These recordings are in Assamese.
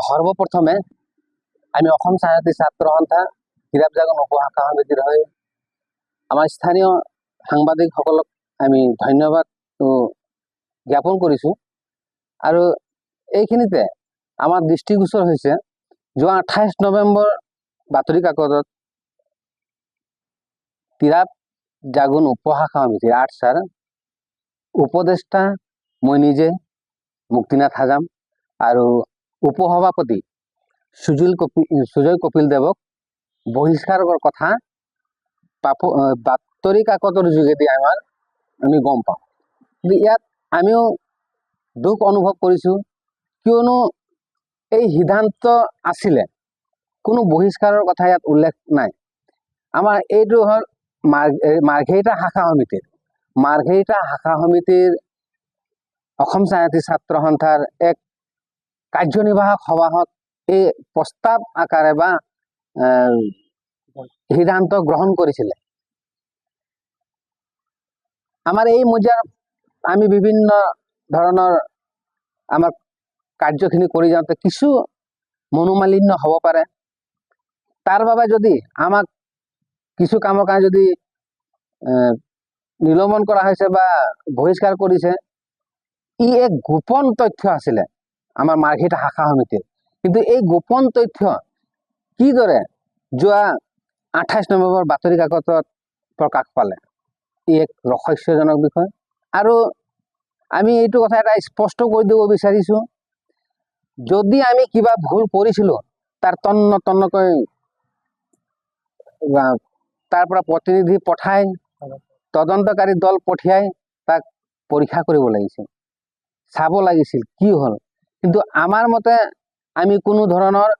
সৰ্বপ্ৰথমে আমি অসম সাহিত্য ছাত্ৰ সন্থা হীৰাব জাগৰণ উপশাখা সমিতিৰ হৈ আমাৰ স্থানীয় সাংবাদিকসকলক আমি ধন্যবাদ জ্ঞাপন কৰিছো। আৰু এইখিনিতে আমাৰ দৃষ্টিগোচৰ হৈছে যোৱা 28 নৱেম্বৰ বাতৰি কাকতত হীৰাব জাগৰণ উপশাখা সমিতিৰ আৰ্টছাৰ উপদেষ্টা মই নিজে মুক্তিনাথ হাজাম আৰু উপসভাপতি সুজয় কপিল দেৱক বহিষ্কাৰৰ কথা বাতৰি কাকতৰ যোগেদি আমি গম পাওঁ। কিন্তু ইয়াত আমিও দুখ অনুভৱ কৰিছোঁ, কিয়নো এই সিদ্ধান্ত আছিলে, কোনো বহিষ্কাৰৰ কথা ইয়াত উল্লেখ নাই। আমাৰ এইটো হ'ল মাৰ্ঘেৰিটা শাখা সমিতিৰ অসম সাহিত্য ছাত্ৰ সন্থাৰ এক কাৰ্যনিৰ্বাহক সভাত এই প্ৰস্তাৱ আকাৰে বা সিদ্ধান্ত গ্ৰহণ কৰিছিলে। আমাৰ এই মজিয়াৰ আমি বিভিন্ন ধৰণৰ আমাৰ কাৰ্যখিনি কৰি যাওঁতে কিছু মনোমালিন্য হ'ব পাৰে। তাৰ বাবে যদি আমাক কিছু কামৰ কাৰণে যদি নিলম্বন কৰা হৈছে বা বহিষ্কাৰ কৰিছে, ই এক গোপন তথ্য আছিলে আমাৰ মাৰ্ঘেৰিটা শাখা সমিতিৰ। কিন্তু এই গোপন তথ্য কিদৰে যোৱা 28 নৱেম্বৰ বাতৰি কাকতত প্ৰকাশ পালে, ই এক ৰহস্যজনক বিষয়। আৰু আমি এইটো কথা এটা স্পষ্ট কৰি দিব বিচাৰিছোঁ, যদি আমি কিবা ভুল কৰিছিলোঁ তাৰ তন্নকৈ তাৰ পৰা প্ৰতিনিধি পঠাই তদন্তকাৰী দল পঠিয়াই তাক পৰীক্ষা কৰিব লাগিছিল, চাব লাগিছিল কি হ'ল। কিন্তু আমাৰ মতে আমি কোনো ধৰণৰ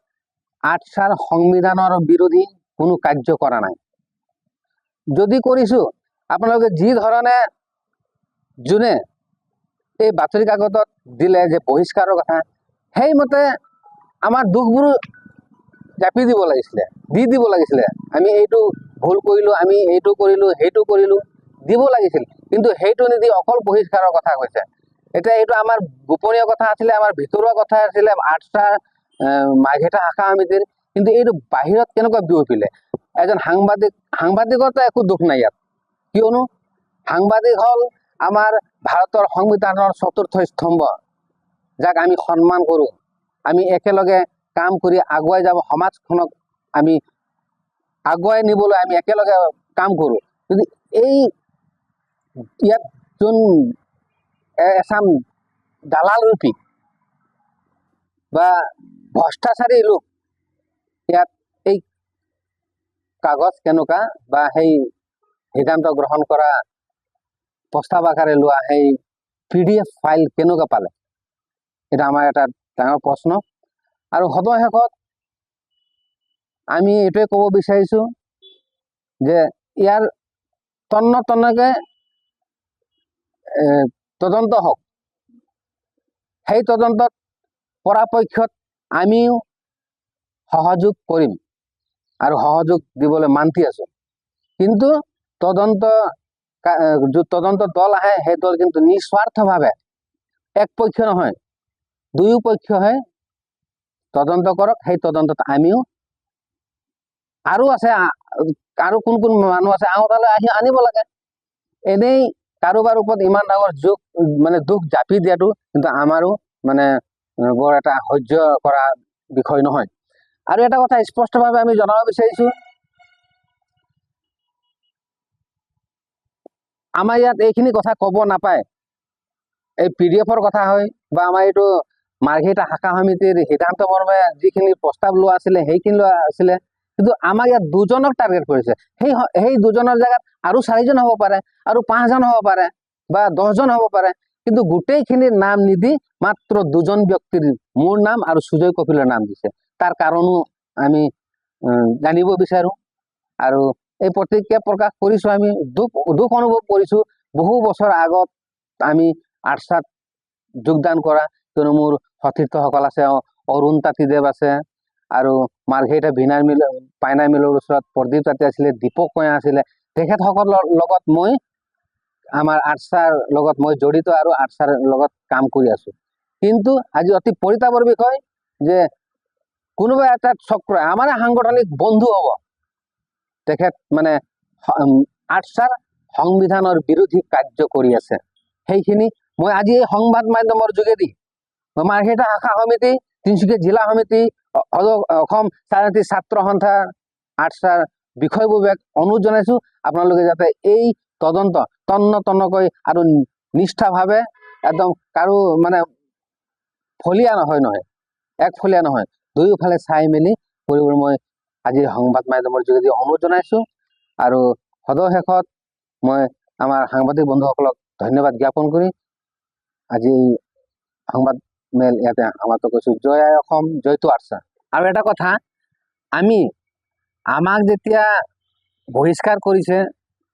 আৰ্টছাৰ সংবিধানৰ বিৰোধী কোনো কাৰ্য কৰা নাই। যদি কৰিছোঁ, আপোনালোকে যি ধৰণে যোনে এই বাতৰি কাকতত দিলে যে বহিষ্কাৰৰ কথা, সেইমতে আমাৰ দুখবোৰ জাপি দিব লাগিছিলে, দিব লাগিছিলে। আমি এইটো ভুল কৰিলোঁ, আমি এইটো কৰিলোঁ, সেইটো কৰিলোঁ, দিব লাগিছিল। কিন্তু সেইটো নিদি অকল বহিষ্কাৰৰ কথা কৈছে। এতিয়া এইটো আমাৰ গোপনীয় কথা আছিলে, আমাৰ ভিতৰুৱা কথা আছিলে আৰ্টছাৰ মাৰ্ঘেৰিটা শাখা সমিতিৰ। কিন্তু এইটো বাহিৰত কেনেকুৱা বিয়পিলে? এজন সাংবাদিকতা একো দুখ নাই ইয়াত, কিয়নো সাংবাদিক হ'ল আমাৰ ভাৰতৰ সংবিধানৰ চতুৰ্থ স্তম্ভ, যাক আমি সন্মান কৰোঁ। আমি একেলগে কাম কৰি আগুৱাই যাব, সমাজখনক আমি আগুৱাই নিবলৈ আমি একেলগে কাম কৰোঁ। কিন্তু ইয়াত যোন এচাম দালাল ৰূপী বা ভ্ৰষ্টাচাৰী লোক ইয়াত এই কাগজ কেনেকুৱা বা সেই সিদ্ধান্ত গ্ৰহণ কৰা প্ৰস্তাৱ আকাৰে লোৱা সেই PDF ফাইল কেনেকুৱা পালে, এটা আমাৰ এটা ডাঙৰ প্ৰশ্ন। আৰু সদশেষত আমি এইটোৱে ক'ব বিচাৰিছোঁ যে ইয়াৰ তন্নকৈ তদন্ত হওক। সেই তদন্তত পৰাপক্ষত আমিও সহযোগ কৰিম আৰু সহযোগ দিবলৈ মান্তি আছোঁ। কিন্তু তদন্ত দল আহে, সেই দল কিন্তু নিস্বাৰ্থভাৱে, একপক্ষ নহয়, দুয়ো পক্ষই তদন্ত কৰক। সেই তদন্তত আমিও আৰু আছে, আৰু কোন মানুহ আছে আওতালৈ আনিব লাগে। এনেই কাৰোবাৰ ওপৰত ইমান ডাঙৰ দুখ জাপি দিয়াটো কিন্তু আমাৰো বৰ এটা সহ্য কৰা বিষয় নহয়। আৰু এটা কথা স্পষ্টভাৱে আমি জনাব বিচাৰিছোঁ, আমাৰ ইয়াত এইখিনি কথা ক'ব নাপায়। এই PDFৰ কথা হয় বা আমাৰ এইটো মাৰ্ঘেৰিটা শাখা সমিতিৰ সিদ্ধান্ত মৰ্মে যিখিনি প্ৰস্তাৱ লোৱা আছিলে সেইখিনি লোৱা আছিলে। কিন্তু আমাক ইয়াত দুজনক টাৰ্গেট কৰিছে। সেই দুজনৰ জেগাত আৰু 4জন হ'ব পাৰে, আৰু 5জন হ'ব পাৰে বা 10জন হ'ব পাৰে। কিন্তু গোটেইখিনিৰ নাম নিদি মাত্ৰ 2জন ব্যক্তিৰ, মোৰ নাম আৰু সুজয় কপিলৰ নাম দিছে। তাৰ কাৰণো আমি জানিব বিচাৰোঁ। আৰু এই প্ৰতিক্ৰিয়া প্ৰকাশ কৰিছোঁ। আমি দুখ অনুভৱ কৰিছোঁ। বহু বছৰ আগত আমি আৰ্টছাত যোগদান কৰা, কিয়নো মোৰ সতীৰ্থসকল আছে, অৰুণ তাঁতীদেৱ আছে, আৰু মাৰ্ঘেৰিটা পাইনাৰ মিলৰ ওচৰত প্ৰদীপ তাঁতী আছিলে, দীপক কঞা আছিলে। তেখেতসকলৰ লগত মই আমাৰ আৰ্টছাৰ লগত মই জড়িত আৰু আৰ্টছাৰ লগত কাম কৰি আছোঁ। কিন্তু আজি অতি পৰিতাপৰ বিষয় যে কোনোবা এটা চক্ৰ আমাৰ সাংগঠনিক বন্ধু হ'ব তেখেত মানে আৰ্টছাৰ সংবিধানৰ বিৰোধী কাৰ্য কৰি আছে। সেইখিনি মই আজি এই সংবাদ মাধ্যমৰ যোগেদি মাৰ্ঘেৰিটা শাখা সমিতি, তিনিচুকীয়া জিলা সমিতি, অসম ৰাজনৈতিক ছাত্ৰ সন্থা আৰ্টছাৰ বিষয়ববীয়াক অনুৰোধ জনাইছো, আপোনালোকে যাতে এই তদন্ত তন্নকৈ আৰু নিষ্ঠাভাৱে একদম কাৰো মানে ফলীয়া নহয় একফলীয়া নহয়, দুয়োফালে চাই মেলি কৰিবলৈ মই আজি সংবাদ মাধ্যমৰ যোগেদি অনুৰোধ জনাইছো। আৰু সদশেষত মই আমাৰ সাংবাদিক বন্ধুসকলক ধন্যবাদ জ্ঞাপন কৰি আজি এই সংবাদ মেল ইয়াতে সমাপ্ত কৰিছো। জয় আই অসম, জয়টো আৰ্টছাৰ। আৰু এটা কথা, আমাক যেতিয়া বহিষ্কাৰ কৰিছে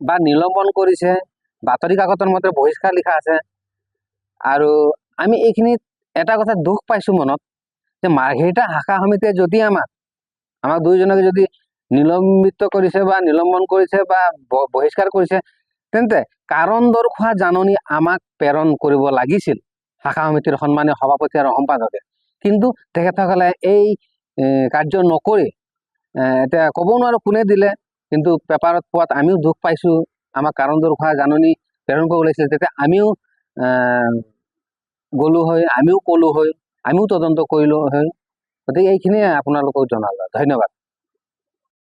বা নিলম্বন কৰিছে, বাতৰি কাকতৰ মতে বহিষ্কাৰ লিখা আছে, আৰু আমি এইখিনিত এটা কথা দুখ পাইছো মনত, যে মাৰ্ঘেৰিটা শাখা সমিতিয়ে যদি আমাক দুয়োজনকে যদি নিলম্বিত কৰিছে বা নিলম্বন কৰিছে বা বহিষ্কাৰ কৰিছে, তেন্তে কাৰণ দৰ্শোৱা জাননী আমাক প্ৰেৰণ কৰিব লাগিছিল শাখা সমিতিৰ সন্মানীয় সভাপতি আৰু সম্পাদকে। কিন্তু তেখেতসকলে এই কাৰ্য নকৰি এতিয়া ক'ব নোৱাৰো কোনে দিলে, কিন্তু পেপাৰত পোৱাত আমিও দুখ পাইছো। আমাক কাৰণ দৰ্শোৱা জাননী প্ৰেৰণ কৰিব লাগিছিল, তেতিয়া আমিও গ'লো হয়, আমিও ক'লো হয়, আমিও তদন্ত কৰিলো হয়। গতিকে এইখিনিয়ে আপোনালোকক জনালো। ধন্যবাদ।